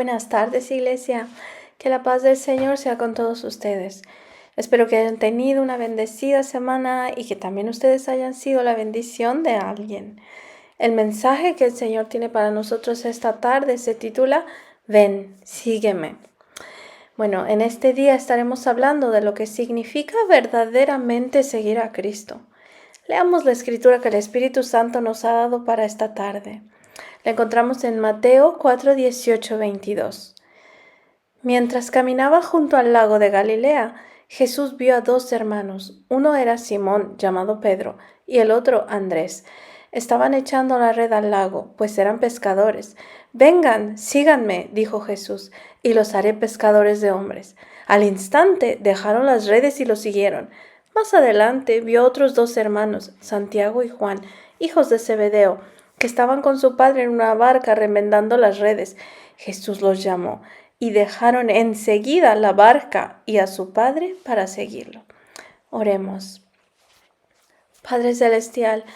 Buenas tardes, iglesia. Que la paz del Señor sea con todos ustedes. Espero que hayan tenido una bendecida semana y que también ustedes hayan sido la bendición de alguien. El mensaje que el Señor tiene para nosotros esta tarde se titula Ven, sígueme. Bueno, en este día estaremos hablando de lo que significa verdaderamente seguir a Cristo. Leamos la escritura que el Espíritu Santo nos ha dado para esta tarde. La encontramos en Mateo 4, 18, 22. Mientras caminaba junto al lago de Galilea, Jesús vio a dos hermanos. Uno era Simón, llamado Pedro, y el otro Andrés. Estaban echando la red al lago, pues eran pescadores. Vengan, síganme, dijo Jesús, y los haré pescadores de hombres. Al instante dejaron las redes y lo siguieron. Más adelante vio otros dos hermanos, Santiago y Juan, hijos de Zebedeo, que estaban con su padre en una barca remendando las redes. Jesús los llamó y dejaron enseguida la barca y a su padre para seguirlo. Oremos. Padre Celestial,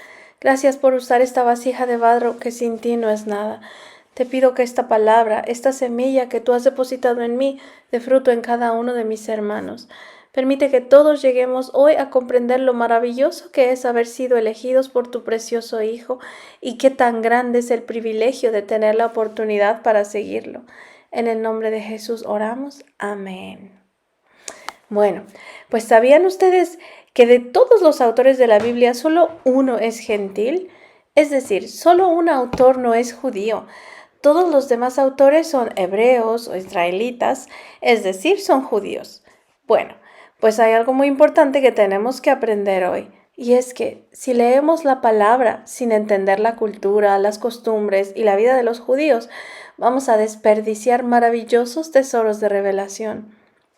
gracias por usar esta vasija de barro que sin ti no es nada. Te pido que esta palabra, esta semilla que tú has depositado en mí, dé fruto en cada uno de mis hermanos. Permite que todos lleguemos hoy a comprender lo maravilloso que es haber sido elegidos por tu precioso Hijo y qué tan grande es el privilegio de tener la oportunidad para seguirlo. En el nombre de Jesús oramos. Amén. Bueno, pues ¿sabían ustedes que de todos los autores de la Biblia solo uno es gentil? Es decir, solo un autor no es judío. Todos los demás autores son hebreos o israelitas, es decir, son judíos. Bueno, pues hay algo muy importante que tenemos que aprender hoy, y es que si leemos la palabra sin entender la cultura, las costumbres y la vida de los judíos, vamos a desperdiciar maravillosos tesoros de revelación.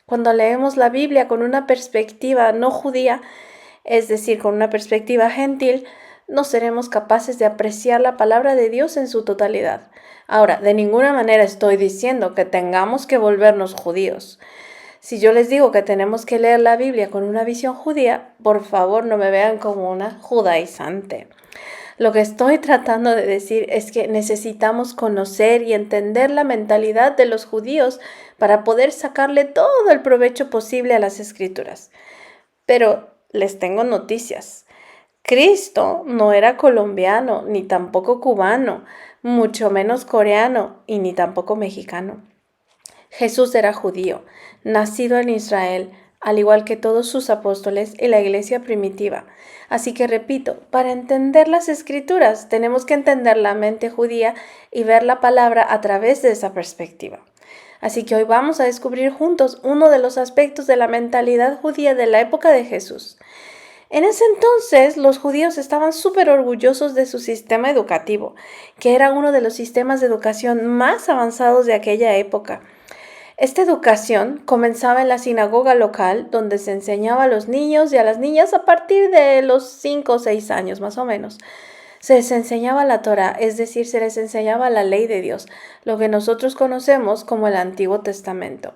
Cuando leemos la Biblia con una perspectiva no judía, es decir, con una perspectiva gentil, no seremos capaces de apreciar la palabra de Dios en su totalidad. Ahora, de ninguna manera estoy diciendo que tengamos que volvernos judíos. Si yo les digo que tenemos que leer la Biblia con una visión judía, por favor no me vean como una judaizante. Lo que estoy tratando de decir es que necesitamos conocer y entender la mentalidad de los judíos para poder sacarle todo el provecho posible a las Escrituras. Pero les tengo noticias. Cristo no era colombiano, ni tampoco cubano, mucho menos coreano y ni tampoco mexicano. Jesús era judío, nacido en Israel, al igual que todos sus apóstoles y la iglesia primitiva. Así que repito, para entender las Escrituras tenemos que entender la mente judía y ver la palabra a través de esa perspectiva. Así que hoy vamos a descubrir juntos uno de los aspectos de la mentalidad judía de la época de Jesús. En ese entonces, los judíos estaban súper orgullosos de su sistema educativo, que era uno de los sistemas de educación más avanzados de aquella época. Esta educación comenzaba en la sinagoga local, donde se enseñaba a los niños y a las niñas a partir de los 5 o 6 años más o menos. Se les enseñaba la Torá, es decir, se les enseñaba la ley de Dios, lo que nosotros conocemos como el Antiguo Testamento.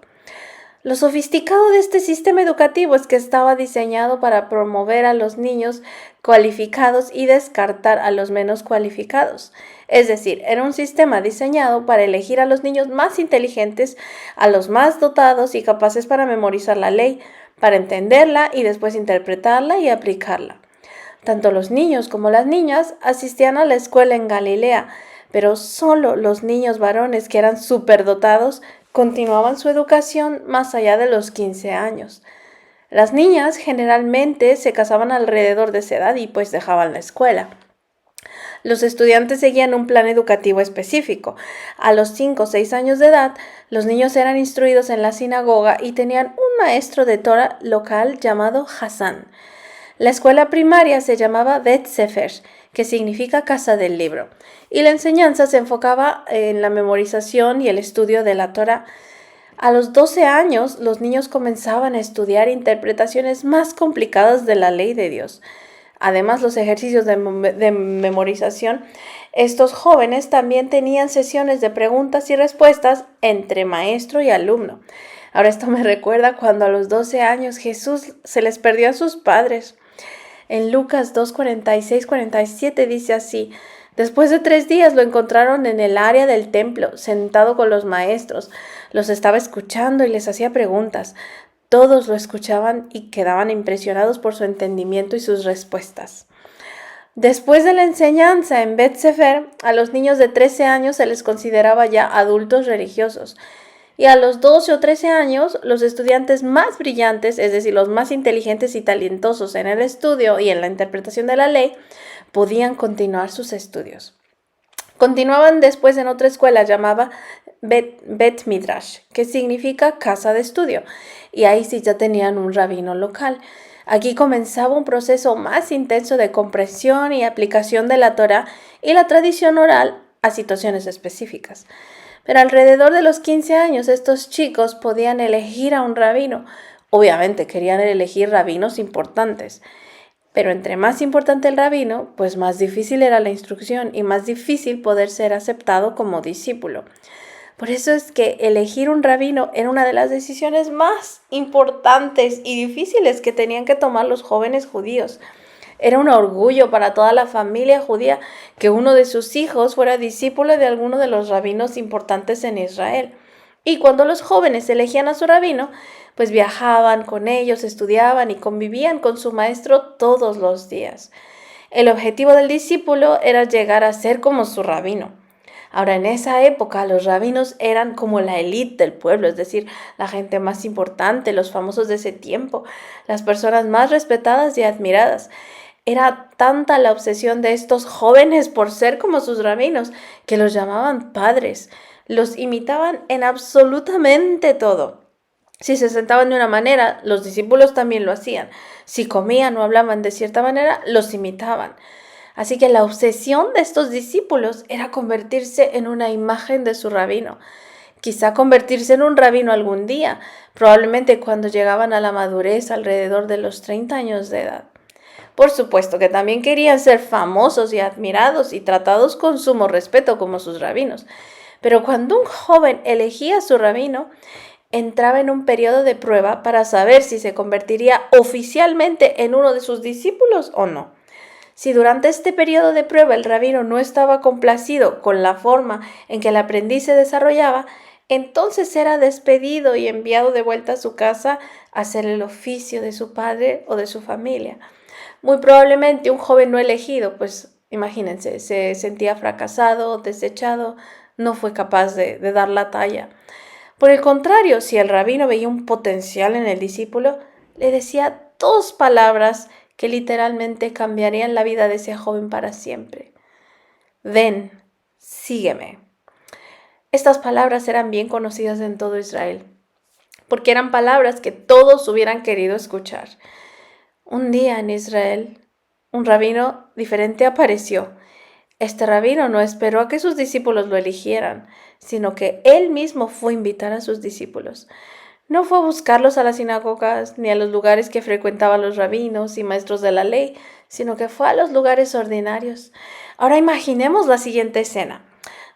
Lo sofisticado de este sistema educativo es que estaba diseñado para promover a los niños cualificados y descartar a los menos cualificados. Es decir, era un sistema diseñado para elegir a los niños más inteligentes, a los más dotados y capaces para memorizar la ley, para entenderla y después interpretarla y aplicarla. Tanto los niños como las niñas asistían a la escuela en Galilea, pero solo los niños varones que eran superdotados continuaban su educación más allá de los 15 años. Las niñas generalmente se casaban alrededor de esa edad y pues dejaban la escuela. Los estudiantes seguían un plan educativo específico. A los 5 o 6 años de edad, los niños eran instruidos en la sinagoga y tenían un maestro de Torah local llamado Hassan. La escuela primaria se llamaba Bet Sefer, que significa casa del libro, y la enseñanza se enfocaba en la memorización y el estudio de la Torah. A los 12 años, los niños comenzaban a estudiar interpretaciones más complicadas de la ley de Dios. Además, los ejercicios de memorización, estos jóvenes también tenían sesiones de preguntas y respuestas entre maestro y alumno. Ahora esto me recuerda cuando a los 12 años Jesús se les perdió a sus padres. En Lucas 2:46-47 dice así: Después de 3 días lo encontraron en el área del templo, sentado con los maestros. Los estaba escuchando y les hacía preguntas. Todos lo escuchaban y quedaban impresionados por su entendimiento y sus respuestas. Después de la enseñanza en Bet Sefer, a los niños de 13 años se les consideraba ya adultos religiosos. Y a los 12 o 13 años, los estudiantes más brillantes, es decir, los más inteligentes y talentosos en el estudio y en la interpretación de la ley, podían continuar sus estudios. Continuaban después en otra escuela llamada Bet Midrash, que significa casa de estudio, y ahí sí ya tenían un rabino local. Aquí comenzaba un proceso más intenso de comprensión y aplicación de la Torá y la tradición oral a situaciones específicas. Pero alrededor de los 15 años estos chicos podían elegir a un rabino. Obviamente querían elegir rabinos importantes. Pero entre más importante el rabino, pues más difícil era la instrucción y más difícil poder ser aceptado como discípulo. Por eso es que elegir un rabino era una de las decisiones más importantes y difíciles que tenían que tomar los jóvenes judíos. Era un orgullo para toda la familia judía que uno de sus hijos fuera discípulo de alguno de los rabinos importantes en Israel. Y cuando los jóvenes elegían a su rabino, pues viajaban con ellos, estudiaban y convivían con su maestro todos los días. El objetivo del discípulo era llegar a ser como su rabino. Ahora, en esa época, los rabinos eran como la élite del pueblo, es decir, la gente más importante, los famosos de ese tiempo, las personas más respetadas y admiradas. Era tanta la obsesión de estos jóvenes por ser como sus rabinos, que los llamaban padres. Los imitaban en absolutamente todo. Si se sentaban de una manera, los discípulos también lo hacían. Si comían o hablaban de cierta manera, los imitaban. Así que la obsesión de estos discípulos era convertirse en una imagen de su rabino. Quizá convertirse en un rabino algún día, probablemente cuando llegaban a la madurez alrededor de los 30 años de edad. Por supuesto que también querían ser famosos y admirados y tratados con sumo respeto como sus rabinos. Pero cuando un joven elegía a su rabino, entraba en un periodo de prueba para saber si se convertiría oficialmente en uno de sus discípulos o no. Si durante este periodo de prueba el rabino no estaba complacido con la forma en que el aprendiz se desarrollaba, entonces era despedido y enviado de vuelta a su casa a hacer el oficio de su padre o de su familia. Muy probablemente un joven no elegido, pues imagínense, se sentía fracasado, desechado, no fue capaz de dar la talla. Por el contrario, si el rabino veía un potencial en el discípulo, le decía 2 palabras que literalmente cambiarían la vida de ese joven para siempre. Ven, sígueme. Estas palabras eran bien conocidas en todo Israel, porque eran palabras que todos hubieran querido escuchar. Un día en Israel, un rabino diferente apareció. Este rabino no esperó a que sus discípulos lo eligieran, sino que él mismo fue a invitar a sus discípulos. No fue a buscarlos a las sinagogas ni a los lugares que frecuentaban los rabinos y maestros de la ley, sino que fue a los lugares ordinarios. Ahora imaginemos la siguiente escena.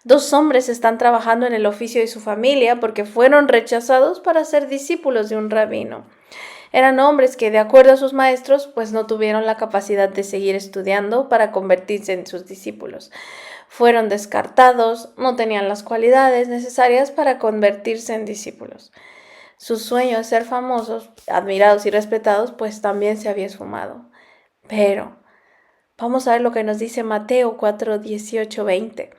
2 hombres están trabajando en el oficio de su familia porque fueron rechazados para ser discípulos de un rabino. Eran hombres que, de acuerdo a sus maestros, pues no tuvieron la capacidad de seguir estudiando para convertirse en sus discípulos. Fueron descartados, no tenían las cualidades necesarias para convertirse en discípulos. Su sueño de ser famosos, admirados y respetados, pues también se había esfumado. Pero vamos a ver lo que nos dice Mateo 4, 18, 20.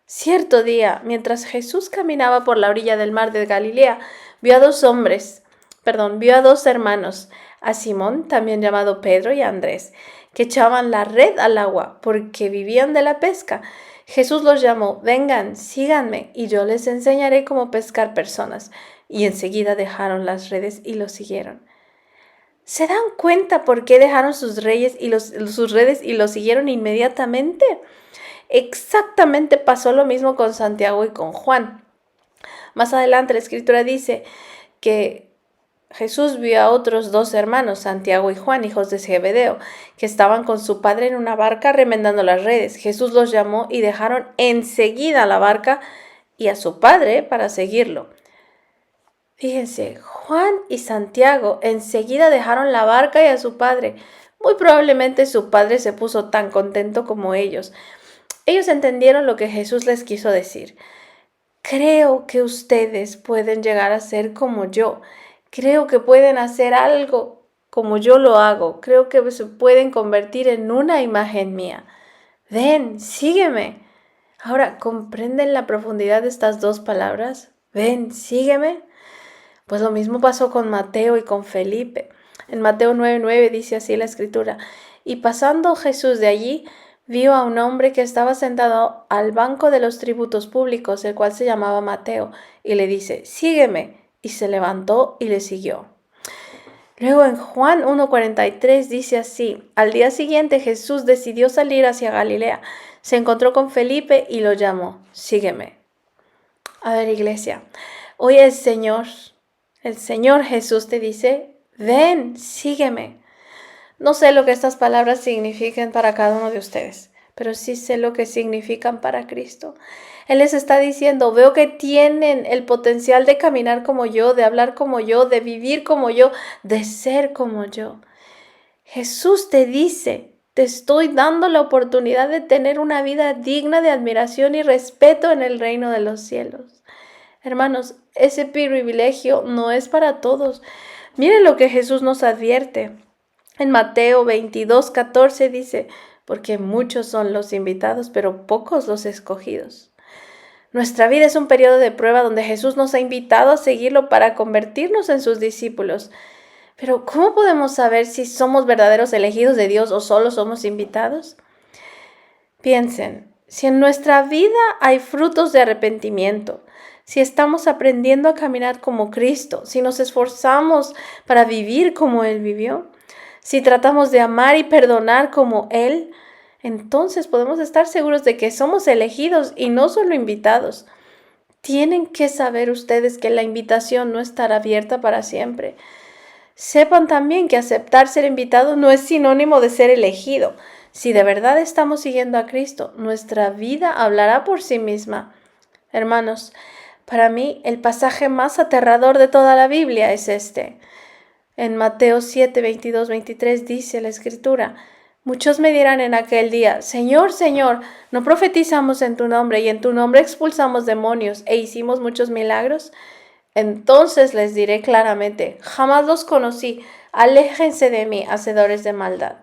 Cierto día, mientras Jesús caminaba por la orilla del mar de Galilea, vio a dos hermanos, a Simón, también llamado Pedro, y a Andrés, que echaban la red al agua porque vivían de la pesca. Jesús los llamó: vengan, síganme, y yo les enseñaré cómo pescar personas. Y enseguida dejaron las redes y lo siguieron. ¿Se dan cuenta por qué dejaron sus redes y lo siguieron inmediatamente? Exactamente pasó lo mismo con Santiago y con Juan. Más adelante la escritura dice que Jesús vio a otros 2 hermanos, Santiago y Juan, hijos de Zebedeo, que estaban con su padre en una barca remendando las redes. Jesús los llamó y dejaron enseguida la barca y a su padre para seguirlo. Fíjense, Juan y Santiago enseguida dejaron la barca y a su padre. Muy probablemente su padre se puso tan contento como ellos. Ellos entendieron lo que Jesús les quiso decir. Creo que ustedes pueden llegar a ser como yo. Creo que pueden hacer algo como yo lo hago. Creo que se pueden convertir en una imagen mía. Ven, sígueme. Ahora, ¿comprenden la profundidad de estas dos palabras? Ven, sígueme. Pues lo mismo pasó con Mateo y con Felipe. En Mateo 9:9 dice así la escritura. Y pasando Jesús de allí, vio a un hombre que estaba sentado al banco de los tributos públicos, el cual se llamaba Mateo, y le dice, sígueme. Y se levantó y le siguió. Luego en Juan 1:43 dice así, al día siguiente Jesús decidió salir hacia Galilea. Se encontró con Felipe y lo llamó, sígueme. A ver, iglesia, hoy el Señor Jesús te dice, ven, sígueme. No sé lo que estas palabras significan para cada uno de ustedes, pero sí sé lo que significan para Cristo. Él les está diciendo, veo que tienen el potencial de caminar como yo, de hablar como yo, de vivir como yo, de ser como yo. Jesús te dice, te estoy dando la oportunidad de tener una vida digna de admiración y respeto en el reino de los cielos. Hermanos, ese privilegio no es para todos. Miren lo que Jesús nos advierte. En Mateo 22:14 dice, porque muchos son los invitados, pero pocos los escogidos. Nuestra vida es un periodo de prueba donde Jesús nos ha invitado a seguirlo para convertirnos en sus discípulos. Pero ¿cómo podemos saber si somos verdaderos elegidos de Dios o solo somos invitados? Piensen, si en nuestra vida hay frutos de arrepentimiento, si estamos aprendiendo a caminar como Cristo, si nos esforzamos para vivir como Él vivió, si tratamos de amar y perdonar como Él, entonces podemos estar seguros de que somos elegidos y no solo invitados. Tienen que saber ustedes que la invitación no estará abierta para siempre. Sepan también que aceptar ser invitado no es sinónimo de ser elegido. Si de verdad estamos siguiendo a Cristo, nuestra vida hablará por sí misma. Hermanos, para mí el pasaje más aterrador de toda la Biblia es este. En Mateo 7:22-23 dice la Escritura, muchos me dirán en aquel día, Señor, Señor, ¿no profetizamos en tu nombre y en tu nombre expulsamos demonios e hicimos muchos milagros? Entonces les diré claramente, jamás los conocí, aléjense de mí, hacedores de maldad.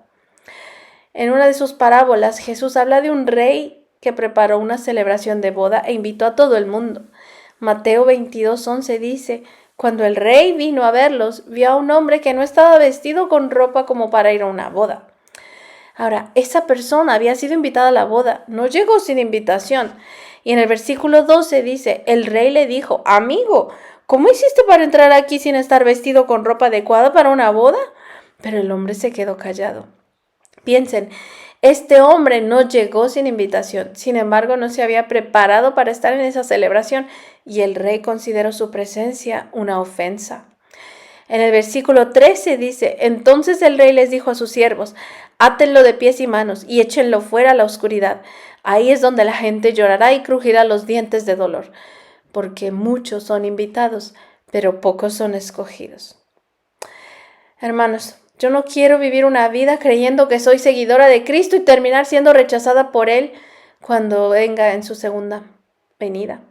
En una de sus parábolas, Jesús habla de un rey que preparó una celebración de boda e invitó a todo el mundo. Mateo 22:11 dice, cuando el rey vino a verlos, vio a un hombre que no estaba vestido con ropa como para ir a una boda. Ahora, esa persona había sido invitada a la boda, no llegó sin invitación. Y en el versículo 12 dice, el rey le dijo, amigo, ¿cómo hiciste para entrar aquí sin estar vestido con ropa adecuada para una boda? Pero el hombre se quedó callado. Piensen, este hombre no llegó sin invitación, sin embargo no se había preparado para estar en esa celebración y el rey consideró su presencia una ofensa. En el versículo 13 dice, entonces el rey les dijo a sus siervos, átenlo de pies y manos y échenlo fuera a la oscuridad. Ahí es donde la gente llorará y crujirá los dientes de dolor, porque muchos son invitados, pero pocos son escogidos. Hermanos, yo no quiero vivir una vida creyendo que soy seguidora de Cristo y terminar siendo rechazada por Él cuando venga en su segunda venida.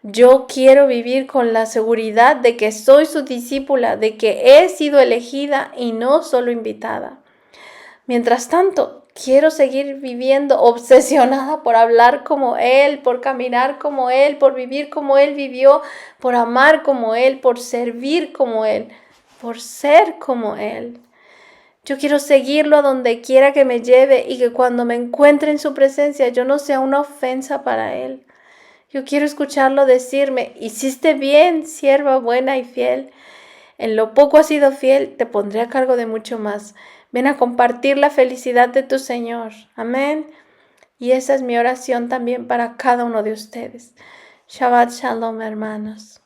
Yo quiero vivir con la seguridad de que soy su discípula, de que he sido elegida y no solo invitada. Mientras tanto, quiero seguir viviendo obsesionada por hablar como Él, por caminar como Él, por vivir como Él vivió, por amar como Él, por servir como Él, por ser como Él. Yo quiero seguirlo a donde quiera que me lleve y que cuando me encuentre en su presencia yo no sea una ofensa para Él. Yo quiero escucharlo decirme, hiciste bien, sierva buena y fiel. En lo poco has sido fiel, te pondré a cargo de mucho más. Ven a compartir la felicidad de tu Señor. Amén. Y esa es mi oración también para cada uno de ustedes. Shabbat Shalom, hermanos.